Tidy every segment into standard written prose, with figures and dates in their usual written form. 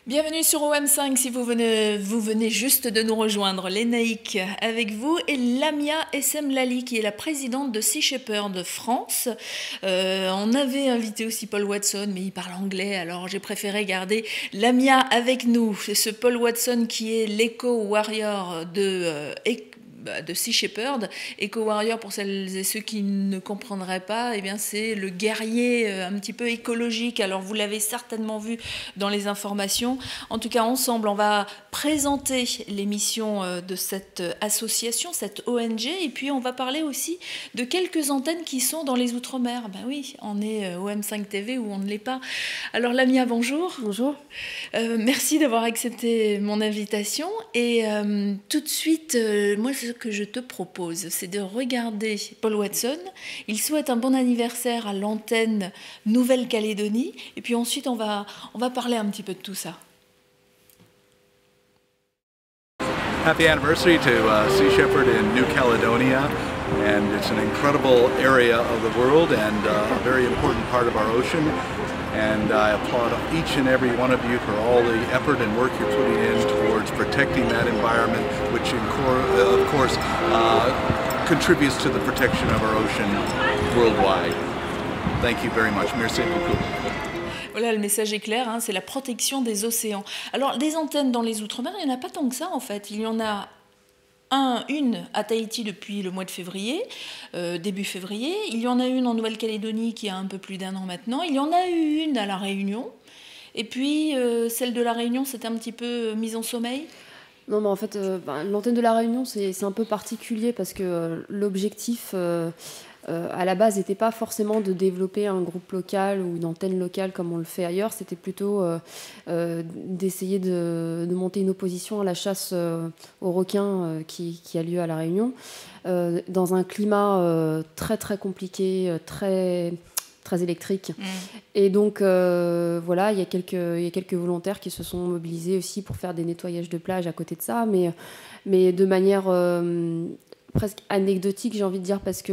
Bienvenue sur OM5 si vous venez juste de nous rejoindre. Lénaïque avec vous et Lamia Essemlali qui est la présidente de Sea Shepherd France. On avait invité aussi Paul Watson mais il parle anglais alors j'ai préféré garder Lamia avec nous. C'est ce Paul Watson qui est l'éco-warrior de Sea Shepherd. Eco-warrior, pour celles et ceux qui ne comprendraient pas, eh bien, c'est le guerrier un petit peu écologique. Alors, vous l'avez certainement vu dans les informations. En tout cas, ensemble, on va présenter l'émission de cette association, cette ONG, et puis on va parler aussi de quelques antennes qui sont dans les Outre-mer. Ben oui, on est OM5 TV ou on ne l'est pas. Alors, Lamia, bonjour. Bonjour. Merci d'avoir accepté mon invitation. Et tout de suite, moi, ce que je te propose, c'est de regarder Paul Watson. Il souhaite un bon anniversaire à l'antenne Nouvelle-Calédonie. Et puis ensuite, on va parler un petit peu de tout ça. Happy anniversary to Sea Shepherd in New Caledonia, and it's an incredible area of the world and a very important part of our ocean. And I applaud each and every one of you for all the effort and work you're putting in towards protecting that environment, which of course contributes to the protection of our ocean worldwide. Thank you very much. Merci beaucoup. Voilà, le message est clair, hein, c'est la protection des océans. Alors, des antennes dans les Outre-mer, il n'y en a pas tant que ça en fait. Il y en a une à Tahiti depuis le mois de février, début février. Il y en a une en Nouvelle-Calédonie qui a un peu plus d'1 an maintenant. Il y en a eu une à La Réunion. Et puis, celle de La Réunion, c'était un petit peu mise en sommeil. Non, mais en fait, l'antenne de La Réunion, c'est un peu particulier parce que l'objectif, à la base, n'était pas forcément de développer un groupe local ou une antenne locale comme on le fait ailleurs. C'était plutôt d'essayer de monter une opposition à la chasse aux requins qui a lieu à La Réunion, dans un climat très, très compliqué, très électrique. Et donc, voilà, il y a quelques volontaires qui se sont mobilisés aussi pour faire des nettoyages de plage à côté de ça, mais de manière presque anecdotique, j'ai envie de dire, parce que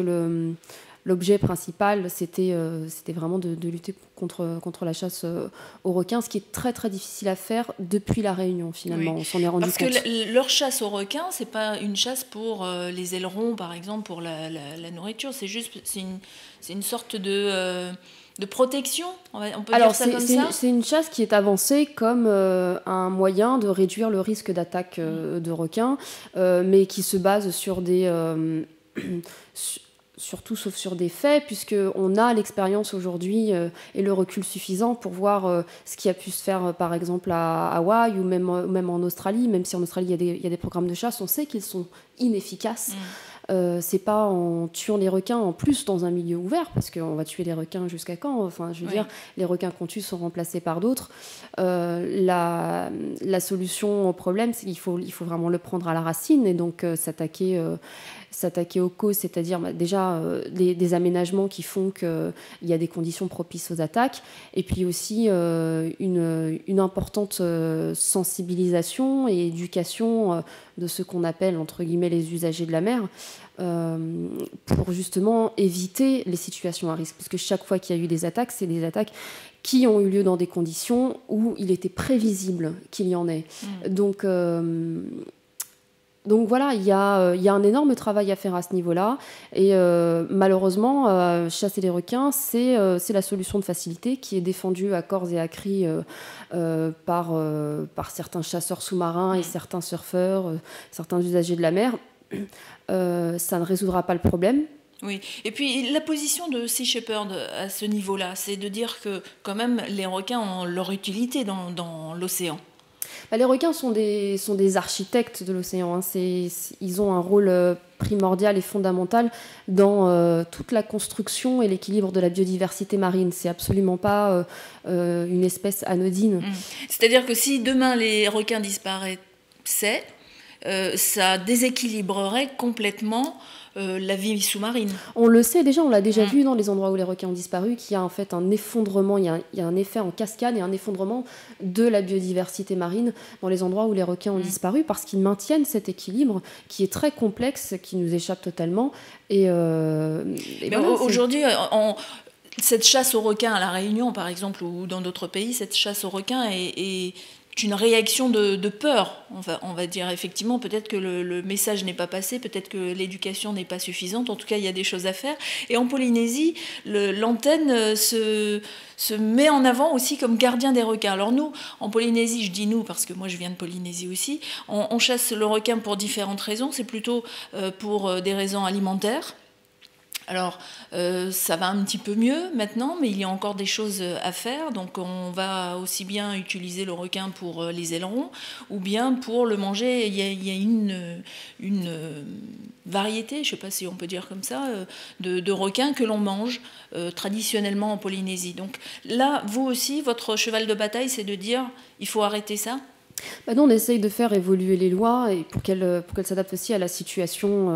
l'objet principal, c'était vraiment de lutter contre la chasse aux requins, ce qui est très, très difficile à faire depuis La Réunion, finalement. Oui. On s'en est rendu compte. Parce que leur chasse aux requins, c'est pas une chasse pour les ailerons, par exemple, pour la nourriture. C'est une sorte de protection, on peut dire ça comme ça. C'est une chasse qui est avancée comme un moyen de réduire le risque d'attaque de requins, mais qui se base sur des... surtout sauf sur des faits, puisqu'on a l'expérience aujourd'hui et le recul suffisant pour voir ce qui a pu se faire, par exemple, à Hawaï ou même en Australie. Même si en Australie, il y a des programmes de chasse, on sait qu'ils sont inefficaces. C'est pas en tuant les requins en plus dans un milieu ouvert, parce qu'on va tuer les requins jusqu'à quand? Enfin, je veux dire, les requins qu'on tue sont remplacés par d'autres. La solution au problème, c'est qu'il faut vraiment le prendre à la racine et donc s'attaquer aux causes, c'est-à-dire déjà des aménagements qui font qu'il y a des conditions propices aux attaques, et puis aussi une importante sensibilisation et éducation de ce qu'on appelle, entre guillemets, les usagers de la mer, pour justement éviter les situations à risque. Parce que chaque fois qu'il y a eu des attaques, c'est des attaques qui ont eu lieu dans des conditions où il était prévisible qu'il y en ait. Donc voilà, il y a un énorme travail à faire à ce niveau-là. Et malheureusement, chasser les requins, c'est la solution de facilité qui est défendue à corps et à cri par certains chasseurs sous-marins et certains surfeurs, certains usagers de la mer. Ça ne résoudra pas le problème. Oui, et puis la position de Sea Shepherd à ce niveau-là, c'est de dire que quand même les requins ont leur utilité dans l'océan. Les requins sont des architectes de l'océan. Ils ont un rôle primordial et fondamental dans toute la construction et l'équilibre de la biodiversité marine. C'est absolument pas une espèce anodine. C'est-à-dire que si demain les requins disparaissaient, ça déséquilibrerait complètement la vie sous-marine. On le sait déjà, on l'a déjà vu dans les endroits où les requins ont disparu, qu'il y a en fait un effondrement, il y a un effet en cascade et un effondrement de la biodiversité marine dans les endroits où les requins ont disparu, parce qu'ils maintiennent cet équilibre qui est très complexe, qui nous échappe totalement. Aujourd'hui, cette chasse aux requins à La Réunion, par exemple, ou dans d'autres pays, cette chasse aux requins est une réaction de peur, on va dire. Effectivement, peut-être que le message n'est pas passé, peut-être que l'éducation n'est pas suffisante, en tout cas il y a des choses à faire. Et en Polynésie, l'antenne se met en avant aussi comme gardien des requins. Alors nous, en Polynésie, je dis nous parce que moi je viens de Polynésie aussi, on chasse le requin pour différentes raisons, c'est plutôt pour des raisons alimentaires. Alors, ça va un petit peu mieux maintenant, mais il y a encore des choses à faire. Donc, on va aussi bien utiliser le requin pour les ailerons, ou bien pour le manger. Il y a une variété, je ne sais pas si on peut dire comme ça, de requins que l'on mange traditionnellement en Polynésie. Donc là, vous aussi, votre cheval de bataille, c'est de dire, il faut arrêter ça. Nous, on essaye de faire évoluer les lois et pour qu'elles s'adaptent aussi à la situation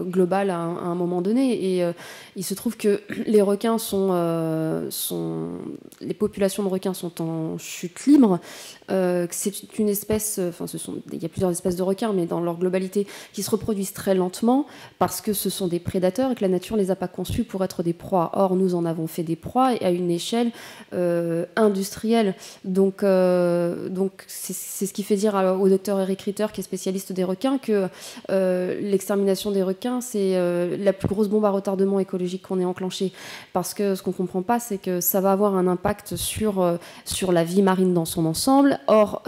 globale à un moment donné. Et il se trouve que les requins les populations de requins sont en chute libre. C'est une espèce, il y a plusieurs espèces de requins, mais dans leur globalité, qui se reproduisent très lentement parce que ce sont des prédateurs et que la nature ne les a pas conçus pour être des proies. Or, nous en avons fait des proies et à une échelle industrielle. Donc c'est ce qui fait dire au docteur Eric Ritter, qui est spécialiste des requins, que l'extermination des requins, c'est la plus grosse bombe à retardement écologique qu'on ait enclenchée. Parce que ce qu'on ne comprend pas, c'est que ça va avoir un impact sur la vie marine dans son ensemble. Or,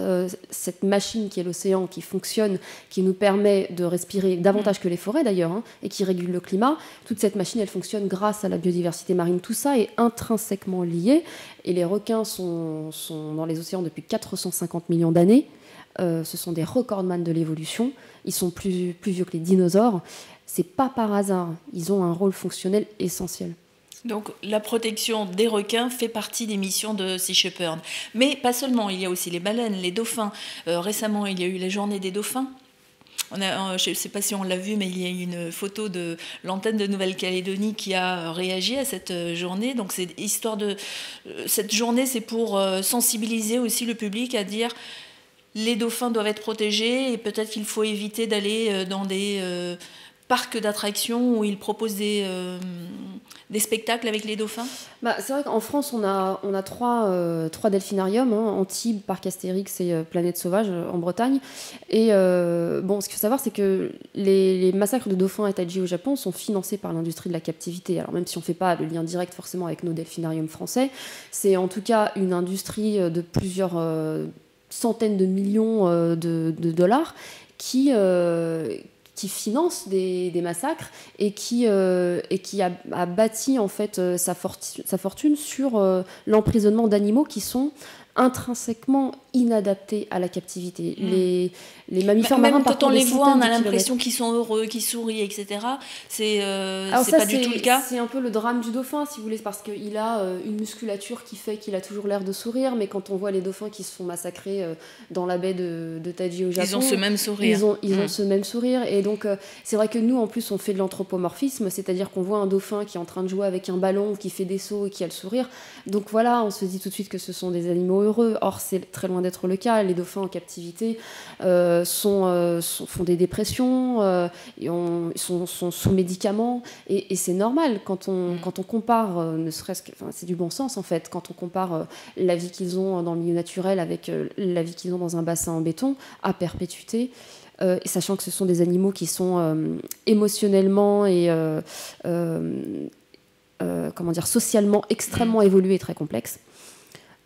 cette machine qui est l'océan, qui fonctionne, qui nous permet de respirer davantage que les forêts d'ailleurs, et qui régule le climat, toute cette machine, elle fonctionne grâce à la biodiversité marine. Tout ça est intrinsèquement lié. Et les requins sont dans les océans depuis 450 millions d'années. Ce sont des recordman de l'évolution. Ils sont plus vieux que les dinosaures. C'est pas par hasard. Ils ont un rôle fonctionnel essentiel. Donc la protection des requins fait partie des missions de Sea Shepherd. Mais pas seulement, il y a aussi les baleines, les dauphins. Récemment, il y a eu la journée des dauphins. Je ne sais pas si on l'a vu, mais il y a une photo de l'antenne de Nouvelle-Calédonie qui a réagi à cette journée. Donc cette journée, c'est pour sensibiliser aussi le public à dire les dauphins doivent être protégés et peut-être qu'il faut éviter d'aller dans des parcs d'attractions où ils proposent des spectacles avec les dauphins. C'est vrai qu'en France, on a trois delphinariums, Antibes, Parc Astérix et Planète Sauvage en Bretagne. Et ce qu'il faut savoir, c'est que les massacres de dauphins à Taiji au Japon sont financés par l'industrie de la captivité. Alors même si on ne fait pas le lien direct forcément avec nos delphinariums français, c'est en tout cas une industrie de plusieurs centaines de millions de dollars qui finance des massacres et qui a bâti en fait sa fortune sur l'emprisonnement d'animaux qui sont intrinsèquement inadaptés à la captivité. Les mammifères marins, même quand on les voit, on a l'impression qu'ils sont heureux, qu'ils sourient, etc. C'est pas du tout le cas. C'est un peu le drame du dauphin, si vous voulez, parce qu'il a une musculature qui fait qu'il a toujours l'air de sourire, mais quand on voit les dauphins qui se font massacrer dans la baie de Taiji au Japon, ils ont ce même sourire. Ils ont ce même sourire, et donc c'est vrai que nous, en plus, on fait de l'anthropomorphisme, c'est-à-dire qu'on voit un dauphin qui est en train de jouer avec un ballon, qui fait des sauts et qui a le sourire. Donc voilà, on se dit tout de suite que ce sont des animaux heureux. Or, c'est très loin d'être le cas. Les dauphins en captivité font des dépressions, sont sous médicaments, et c'est normal quand on compare, ne serait-ce que, c'est du bon sens en fait, quand on compare la vie qu'ils ont dans le milieu naturel avec la vie qu'ils ont dans un bassin en béton à perpétuité. Et sachant que ce sont des animaux qui sont émotionnellement et socialement extrêmement évolués et très complexes.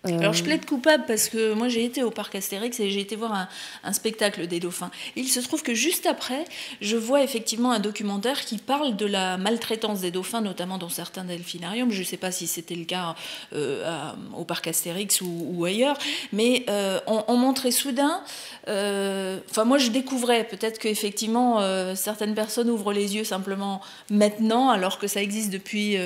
Alors je plaide coupable parce que moi j'ai été au parc Astérix et j'ai été voir un spectacle des dauphins. Il se trouve que juste après, je vois effectivement un documentaire qui parle de la maltraitance des dauphins, notamment dans certains delphinariums. Je ne sais pas si c'était le cas au parc Astérix ou ailleurs, mais on montrait soudain... moi je découvrais, peut-être qu'effectivement certaines personnes ouvrent les yeux simplement maintenant, alors que ça existe depuis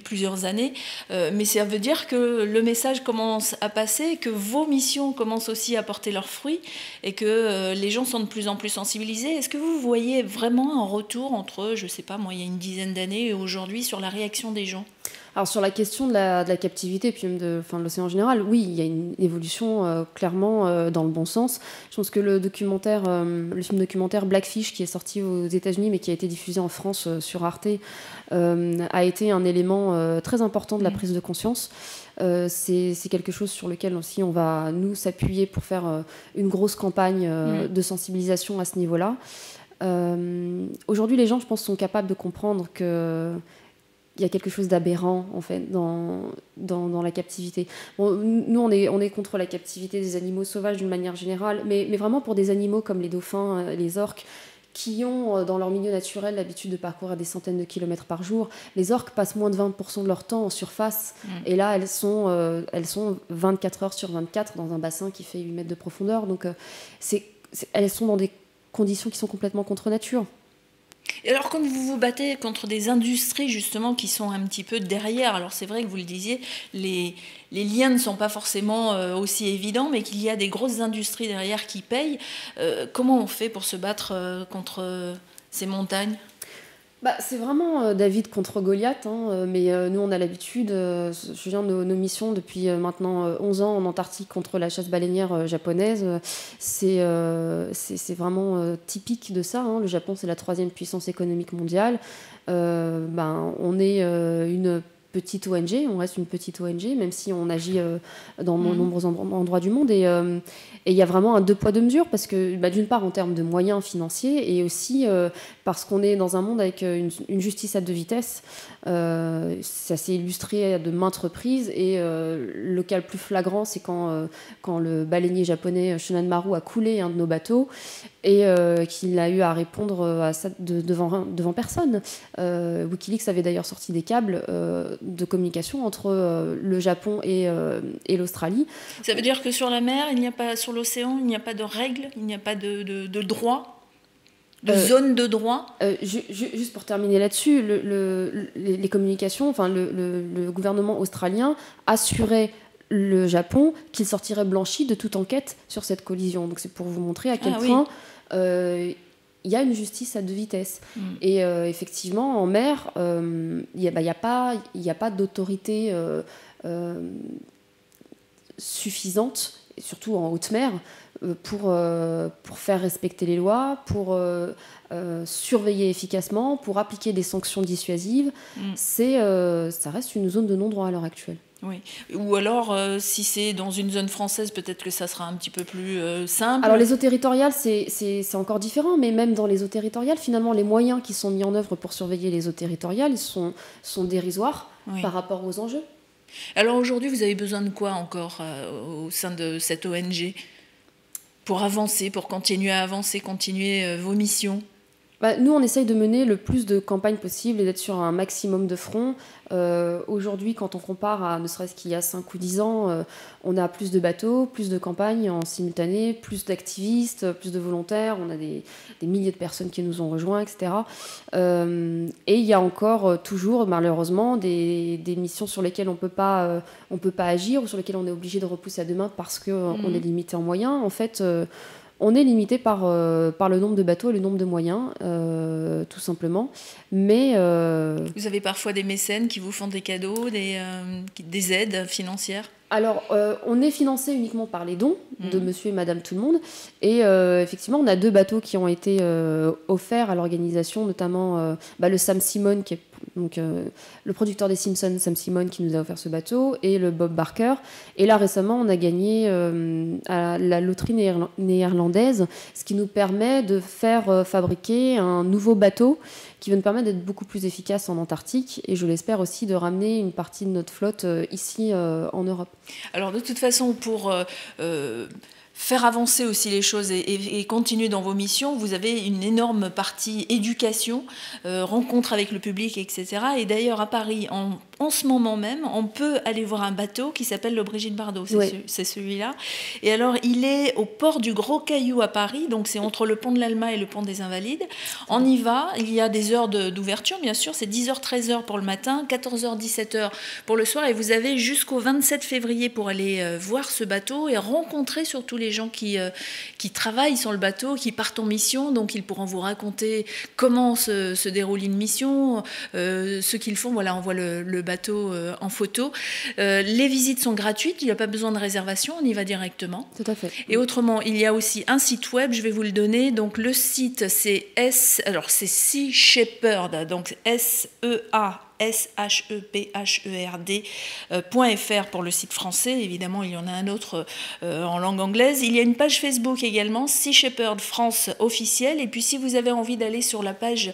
plusieurs années, mais ça veut dire que le message commence à passer, que vos missions commencent aussi à porter leurs fruits et que les gens sont de plus en plus sensibilisés. Est-ce que vous voyez vraiment un retour entre, je ne sais pas moi, il y a une dizaine d'années et aujourd'hui sur la réaction des gens ? Alors sur la question de la captivité, puis même de l'océan en général, oui, il y a une évolution clairement dans le bon sens. Je pense que le film documentaire Blackfish, qui est sorti aux États-Unis mais qui a été diffusé en France sur Arte, a été un élément très important de la prise de conscience. C'est quelque chose sur lequel aussi on va nous s'appuyer pour faire une grosse campagne de sensibilisation à ce niveau-là. Aujourd'hui, les gens, je pense, sont capables de comprendre que il y a quelque chose d'aberrant en fait dans la captivité. Bon, nous on est contre la captivité des animaux sauvages d'une manière générale, mais vraiment pour des animaux comme les dauphins, les orques, qui ont dans leur milieu naturel l'habitude de parcourir des centaines de kilomètres par jour. Les orques passent moins de 20% de leur temps en surface, et là elles sont 24 heures sur 24 dans un bassin qui fait 8 mètres de profondeur, donc elles sont dans des conditions qui sont complètement contre nature. Et alors, quand vous vous battez contre des industries, justement, qui sont un petit peu derrière, alors c'est vrai que vous le disiez, les liens ne sont pas forcément aussi évidents, mais qu'il y a des grosses industries derrière qui payent, comment on fait pour se battre contre ces montagnes ? C'est vraiment David contre Goliath, hein, mais nous on a l'habitude, je viens de nos missions depuis maintenant 11 ans en Antarctique contre la chasse baleinière japonaise, c'est vraiment typique de ça, hein. Le Japon c'est la 3e puissance économique mondiale, on est une petite ONG, on reste une petite ONG, même si on agit dans de nombreux endroits du monde. Et il y a vraiment un deux poids, deux mesures, parce que d'une part en termes de moyens financiers, et aussi parce qu'on est dans un monde avec une justice à deux vitesses. Ça s'est illustré à de maintes reprises, et le cas le plus flagrant, c'est quand le baleinier japonais Shonan Maru a coulé un de nos bateaux, et qu'il a eu à répondre à ça devant personne. Wikileaks avait d'ailleurs sorti des câbles de communication entre le Japon et l'Australie. Ça veut dire que sur la mer, sur l'océan, il n'y a pas de règles, il n'y a pas de droit, de zone de droit. Juste pour terminer là-dessus, les communications, le gouvernement australien assurait le Japon qu'il sortirait blanchi de toute enquête sur cette collision. Donc c'est pour vous montrer à quel point il y a une justice à deux vitesses. Et effectivement, en mer, il n'y a pas d'autorité suffisante, surtout en haute mer, pour faire respecter les lois, pour surveiller efficacement, pour appliquer des sanctions dissuasives. Ça reste une zone de non-droit à l'heure actuelle. Oui. Ou alors, si c'est dans une zone française, peut-être que ça sera un petit peu plus simple. Alors les eaux territoriales, c'est encore différent, mais même dans les eaux territoriales, finalement, les moyens qui sont mis en œuvre pour surveiller les eaux territoriales sont dérisoires par rapport aux enjeux. Alors aujourd'hui, vous avez besoin de quoi encore au sein de cette ONG pour avancer, pour continuer à avancer, continuer vos missions ? Nous, on essaye de mener le plus de campagnes possible et d'être sur un maximum de fronts. Aujourd'hui, quand on compare à ne serait-ce qu'il y a 5 ou 10 ans, on a plus de bateaux, plus de campagnes en simultané, plus d'activistes, plus de volontaires. On a des milliers de personnes qui nous ont rejoints, etc. Et il y a encore toujours, malheureusement, des missions sur lesquelles on peut pas agir, ou sur lesquelles on est obligé de repousser à demain parce qu'on est limité en moyens. En fait, on est limité par le nombre de bateaux et le nombre de moyens, tout simplement. Mais vous avez parfois des mécènes qui vous font des cadeaux, des aides financières ? Alors, on est financé uniquement par les dons de monsieur et madame tout le monde. Et effectivement, on a 2 bateaux qui ont été offerts à l'organisation, notamment le Sam Simon, qui est donc, le producteur des Simpsons, Sam Simon, qui nous a offert ce bateau, et le Bob Barker. Et là, récemment, on a gagné à la loterie néerlandaise, ce qui nous permet de faire fabriquer un nouveau bateau qui va nous permettre d'être beaucoup plus efficace en Antarctique, et je l'espère aussi de ramener une partie de notre flotte ici en Europe. Alors de toute façon, pour faire avancer aussi les choses et continuer dans vos missions, vous avez une énorme partie éducation, rencontre avec le public, etc. Et d'ailleurs à Paris, en ce moment même, on peut aller voir un bateau qui s'appelle le Brigitte Bardot, c'est celui-là. Et alors il est au port du Gros Caillou à Paris, donc c'est entre le pont de l'Alma et le pont des Invalides. On y va, il y a des heures d'ouverture, bien sûr, c'est 10h, 13h pour le matin, 14h, 17h pour le soir, et vous avez jusqu'au 27 février pour aller voir ce bateau et rencontrer surtout les gens qui travaillent sur le bateau, qui partent en mission, donc ils pourront vous raconter comment se déroule une mission, ce qu'ils font. Voilà, on voit le bateau bateau en photo. Les visites sont gratuites, il n'y a pas besoin de réservation, on y va directement. Tout à fait. Et autrement, il y a aussi un site web, je vais vous le donner. Donc le site, c'est Sea Shepherd, donc SEASHEPHERD.fr pour le site français. Évidemment, il y en a un autre en langue anglaise. Il y a une page Facebook également, Sea Shepherd France officielle. Et puis, si vous avez envie d'aller sur la page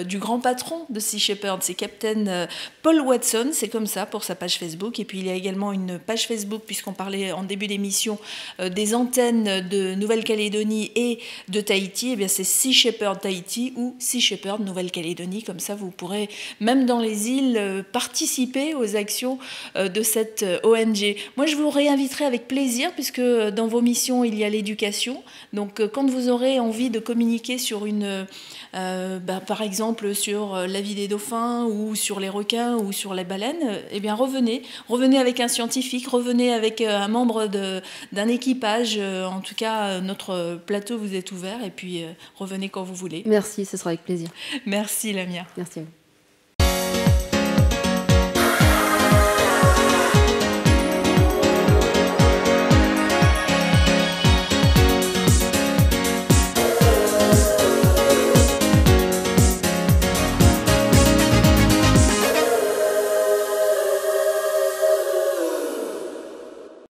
du grand patron de Sea Shepherd, c'est Captain Paul Watson, c'est comme ça pour sa page Facebook. Et puis, il y a également une page Facebook, puisqu'on parlait en début d'émission des antennes de Nouvelle-Calédonie et de Tahiti. Eh bien, c'est Sea Shepherd Tahiti ou Sea Shepherd Nouvelle-Calédonie. Comme ça, vous pourrez, même dans les îles, participer aux actions de cette ONG. Moi, je vous réinviterai avec plaisir, puisque dans vos missions, il y a l'éducation. Donc, quand vous aurez envie de communiquer sur par exemple, sur la vie des dauphins, ou sur les requins, ou sur les baleines, eh bien, revenez avec un scientifique, revenez avec un membre d'un équipage. En tout cas, notre plateau vous est ouvert, et puis revenez quand vous voulez. Merci, ce sera avec plaisir. Merci, Lamia. Merci à vous.